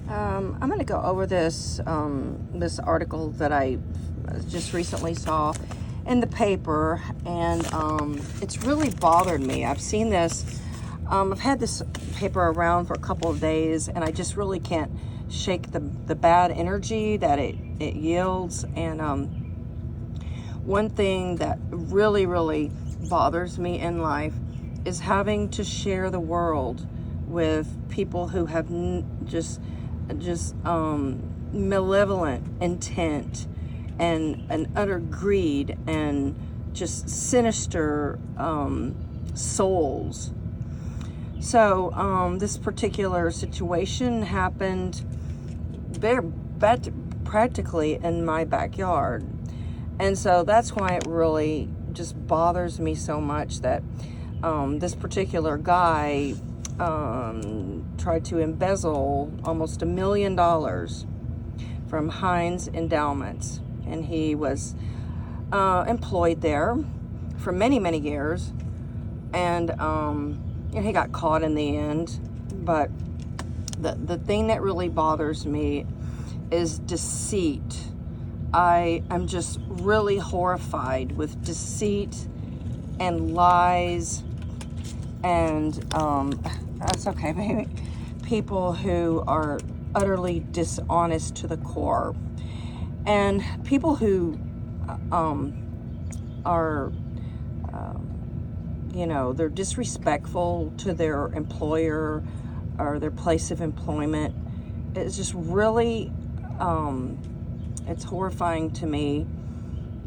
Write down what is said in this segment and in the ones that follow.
I'm going to go over this this article that I just recently saw in the paper, and it's really bothered me. I've seen this. I've had this paper around for a couple of days, and I just really can't shake the bad energy that it yields. And one thing that really bothers me in life is having to share the world with people who have just malevolent intent and an utter greed and just sinister souls. So this particular situation happened practically in my backyard, and so that's why it really just bothers me so much that this particular guy tried to embezzle almost $1 million from Heinz Endowments, and he was employed there for many years, and he got caught in the end. But the thing that really bothers me is deceit. I am just really horrified with deceit and lies, and that's okay, maybe people who are utterly dishonest to the core, and people who are they're disrespectful to their employer or their place of employment. It's just really it's horrifying to me.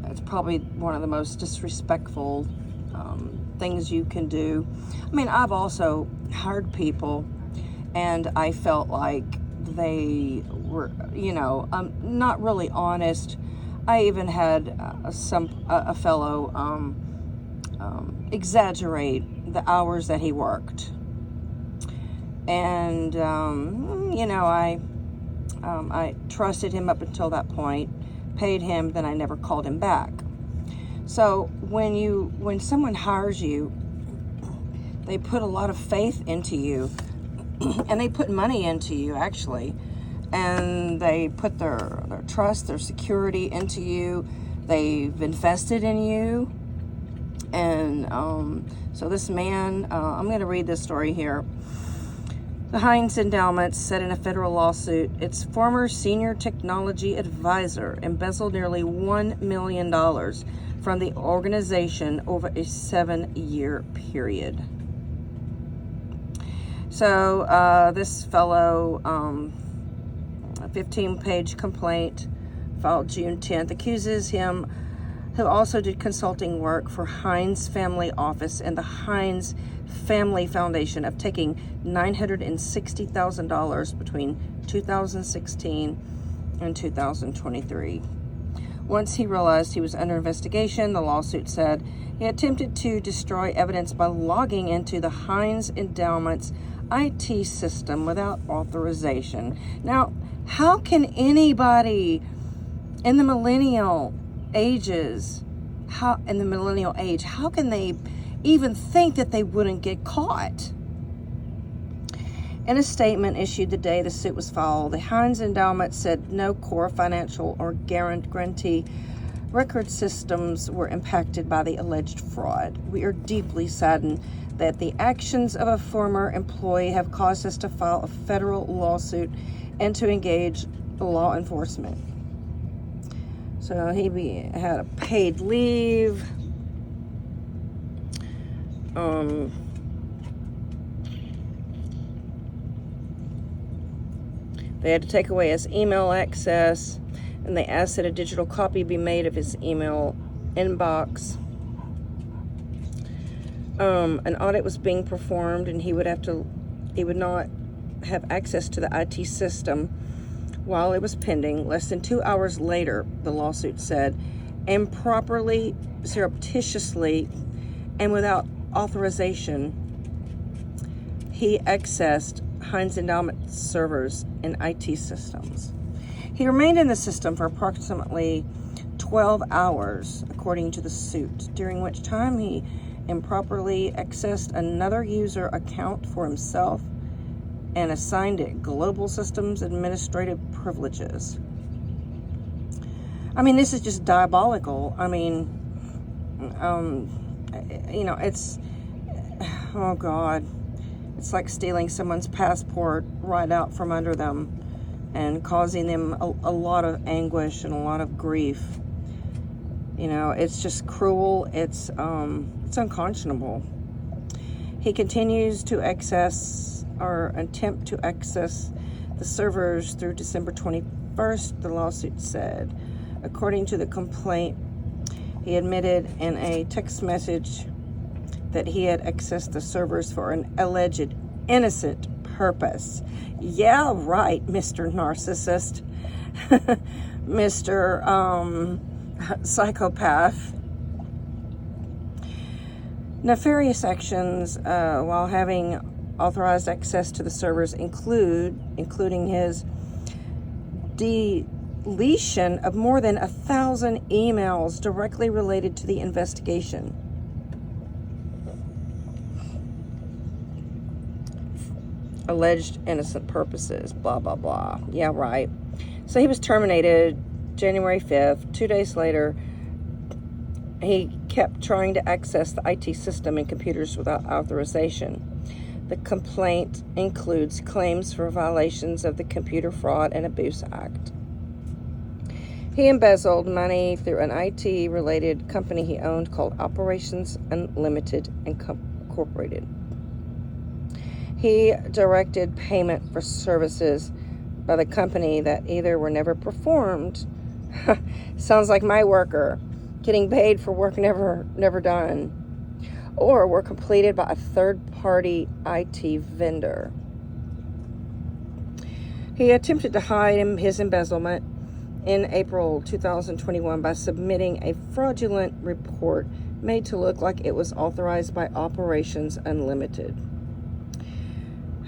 It's probably one of the most disrespectful things you can do. I mean, I've also hired people, and I felt like they were, not really honest. I even had a fellow exaggerate the hours that he worked, and I trusted him up until that point, paid him, then I never called him back. So when someone hires you, they put a lot of faith into you, and they put money into you, actually, and they put their trust, their security into you. They've invested in you. And so this man, I'm going to read this story here. The Heinz Endowments said in a federal lawsuit its former senior technology advisor embezzled nearly $1 million from the organization over a 7-year period. So this fellow, a 15-page complaint filed June 10th, accuses him, who also did consulting work for Heinz Family Office and the Heinz Family Foundation, of taking $960,000 between 2016 and 2023. Once he realized he was under investigation, the lawsuit said he attempted to destroy evidence by logging into the Heinz Endowment's IT system without authorization. Now, how can anybody in the millennial age, how can they even think that they wouldn't get caught? In a statement issued the day the suit was filed, the Heinz Endowment said no core financial or guarantee record systems were impacted by the alleged fraud. We are deeply saddened that the actions of a former employee have caused us to file a federal lawsuit and to engage law enforcement. So he had a paid leave. They had to take away his email access, and they asked that a digital copy be made of his email inbox. An audit was being performed, and he would not have access to the IT system while it was pending. Less than 2 hours later, the lawsuit said, improperly, surreptitiously, and without authorization, he accessed Heinz Endowment servers and IT systems. He remained in the system for approximately 12 hours, according to the suit, during which time he improperly accessed another user account for himself and assigned it global systems administrative privileges. I mean, this is just diabolical. I mean, it's, oh God, it's like stealing someone's passport right out from under them and causing them a lot of anguish and a lot of grief. It's just cruel. It's unconscionable. He continues to attempt to access the servers through December 21st, the lawsuit said. According to the complaint, he admitted in a text message that he had accessed the servers for an alleged innocent purpose. Yeah, right, Mr. Narcissist. Mr. Psychopath. Nefarious actions while having authorized access to the servers including his deletion of more than 1,000 emails directly related to the investigation. Alleged innocent purposes, blah, blah, blah. Yeah, right. So he was terminated January 5th. 2 days later, he kept trying to access the IT system and computers without authorization. The complaint includes claims for violations of the Computer Fraud and Abuse Act. He embezzled money through an IT-related company he owned called Operations Unlimited Incorporated. He directed payment for services by the company that either were never performed, sounds like my worker, getting paid for work never done, or were completed by a third-party IT vendor. He attempted to hide his embezzlement in April 2021 by submitting a fraudulent report made to look like it was authorized by Operations Unlimited.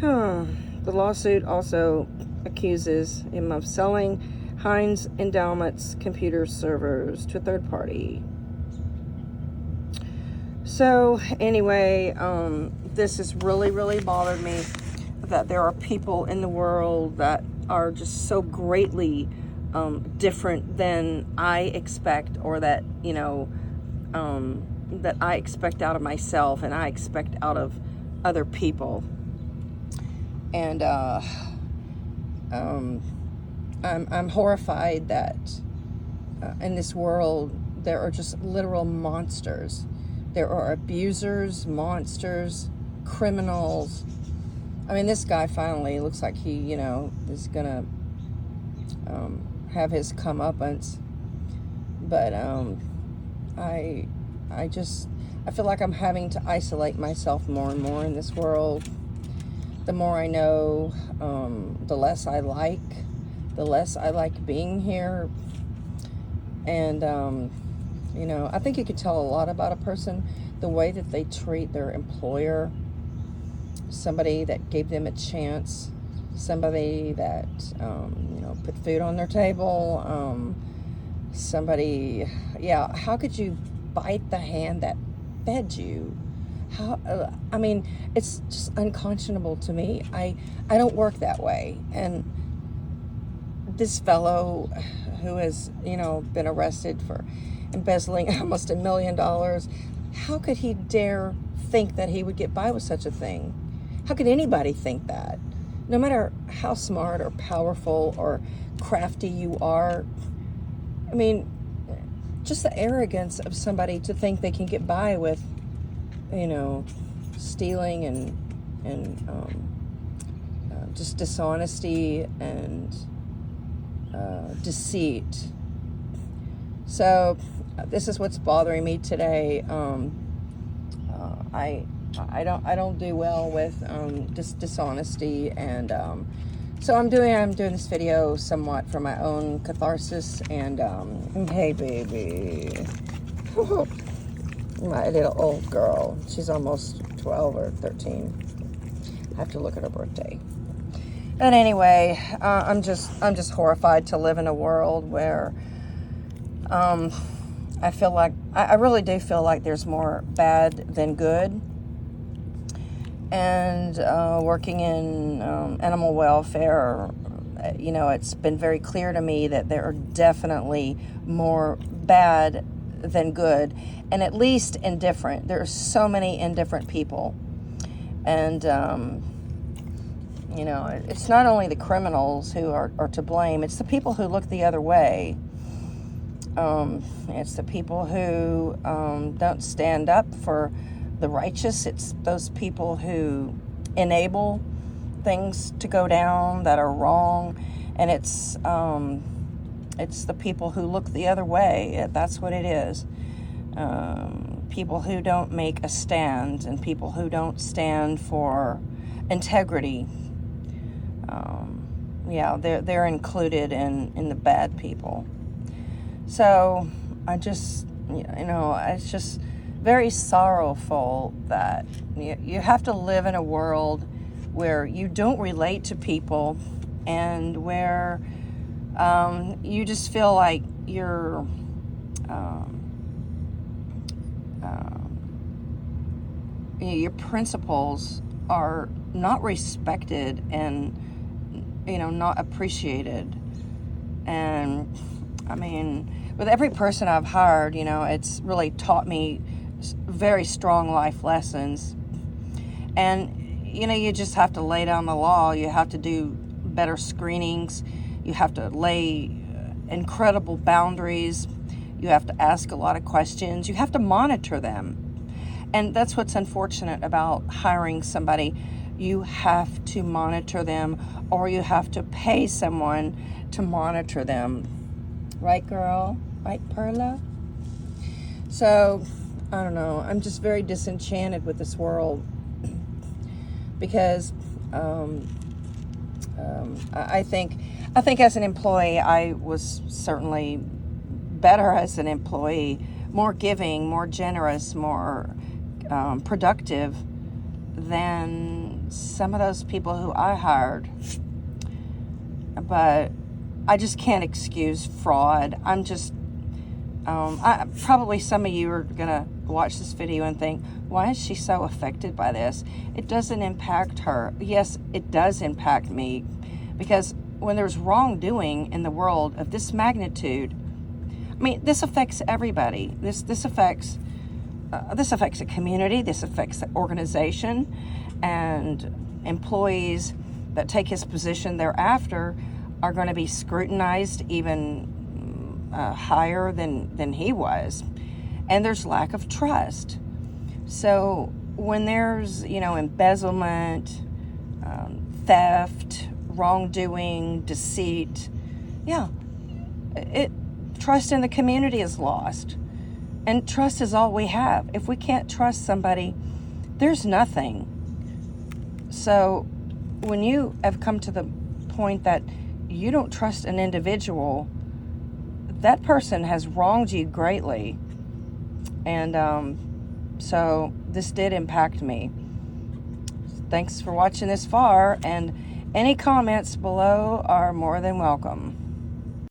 The lawsuit also accuses him of selling Heinz Endowment's computer servers to a third party. So anyway, this has really, really bothered me that there are people in the world that are just so greatly different than I expect, or that, that I expect out of myself and I expect out of other people. And I'm horrified that in this world there are just literal monsters. There are abusers, monsters, criminals. I mean, this guy finally looks like he, is gonna have his comeuppance. But I feel like I'm having to isolate myself more and more in this world. The more I know, the less I like being here. And, I think you could tell a lot about a person, the way that they treat their employer, somebody that gave them a chance, somebody that, put food on their table, somebody, how could you bite the hand that fed you? It's just unconscionable to me. I don't work that way. And this fellow who has, been arrested for embezzling almost $1 million, how could he dare think that he would get by with such a thing? How could anybody think that? No matter how smart or powerful or crafty you are, just the arrogance of somebody to think they can get by with, stealing and just dishonesty and deceit. So this is what's bothering me today. I don't do well with dishonesty, and so I'm doing this video somewhat for my own catharsis. And hey baby, my little old girl, she's almost 12 or 13. I have to look at her birthday. But anyway, I'm just horrified to live in a world where I feel like I really do feel like there's more bad than good. and working in animal welfare, it's been very clear to me that there are definitely more bad than good, and at least indifferent. There are so many indifferent people. And, it's not only the criminals who are to blame, it's the people who look the other way. It's the people who don't stand up for the righteous. It's those people who enable things to go down that are wrong. And it's the people who look the other way. That's what it is. People who don't make a stand, and people who don't stand for integrity. They're included in the bad people. So it's just very sorrowful that you have to live in a world where you don't relate to people, and where you just feel like your principles are not respected and not appreciated. And with every person I've hired, it's really taught me very strong life lessons. And you just have to lay down the law. You have to do better screenings. You have to lay incredible boundaries. You have to ask a lot of questions. You have to monitor them. And that's what's unfortunate about hiring somebody. You have to monitor them, or you have to pay someone to monitor them. Right, girl? Right, Perla? So, I don't know. I'm just very disenchanted with this world, because I think as an employee, I was certainly better as an employee, more giving, more generous, more productive than some of those people who I hired. But I just can't excuse fraud. I'm just, probably some of you are going to watch this video and think, why is she so affected by this? It doesn't impact her. Yes, it does impact me, because when there's wrongdoing in the world of this magnitude, this affects everybody. This affects a community. This affects the organization, and employees that take his position thereafter are going to be scrutinized even higher than he was. And there's lack of trust. So when there's, embezzlement, theft, wrongdoing, deceit, trust in the community is lost. And trust is all we have. If we can't trust somebody, there's nothing. So when you have come to the point that you don't trust an individual, that person has wronged you greatly. And so this did impact me. Thanks for watching this far, and any comments below are more than welcome.